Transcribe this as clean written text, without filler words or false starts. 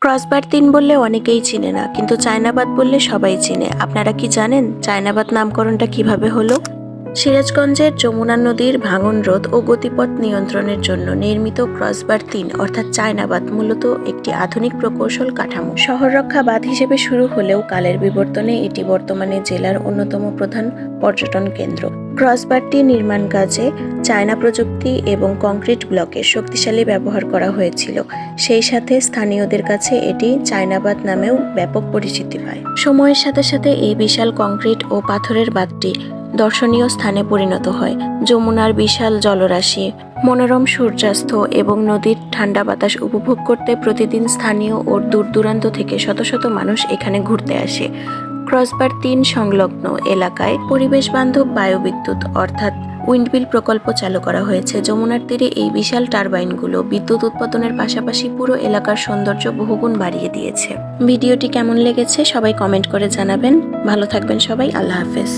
Crossbar ৩ বললে অনেকেই চিনে না, কিন্তু চায়নাবাদ বললে সবাই চিনে। আপনারা কি জানেন চায়নাবাদ নামকরণটা কিভাবে হলো? সিরাজগঞ্জের যমুনা নদীর ভাঙন রোধ ও গতিপথ নিয়ন্ত্রণের জন্য নির্মিত ক্রসবার ৩ অর্থাৎ চায়নাবাদ মূলত একটি আধুনিক প্রকৌশল কাঠামো। শহর রক্ষা বাঁধ হিসেবে শুরু হলেও কালের বিবর্তনে এটি বর্তমানে জেলার অন্যতম প্রধান পর্যটন কেন্দ্র। ক্রসবারটি নির্মাণ কাজে চায়না প্রযুক্তি এবং কংক্রিট ব্লকের শক্তিশালী ব্যবহার করা হয়েছিল। সেই সাথে স্থানীয়দের কাছে এটি চায়নাবাদ নামেও ব্যাপক পরিচিতি পায়। সময়ের সাথে সাথে এই বিশাল কংক্রিট ও পাথরের বাঁধটি দর্শনীয় স্থানে পরিণত হয়। যমুনার বিশাল জলরাশি, মনোরম সূর্যাস্ত এবং নদীর ঠান্ডা বাতাস উপভোগ করতে প্রতিদিন স্থানীয় ও দূর দূরান্ত থেকে শত শত মানুষ এখানে ঘুরতে আসে। ক্রসবার ৩ সংলগ্ন এলাকায় পরিবেশ বান্ধব বায়ুবিদ্যুৎ অর্থাৎ উইন্ডমিল প্রকল্প চালু করা হয়েছে। যমুনার তীরে এই বিশাল টারবাইনগুলো বিদ্যুৎ উৎপাদনের পাশাপাশি পুরো এলাকার সৌন্দর্য বহুগুণ বাড়িয়ে দিয়েছে। ভিডিওটি কেমন লেগেছে সবাই কমেন্ট করে জানাবেন। ভালো থাকবেন সবাই। আল্লাহ হাফেজ।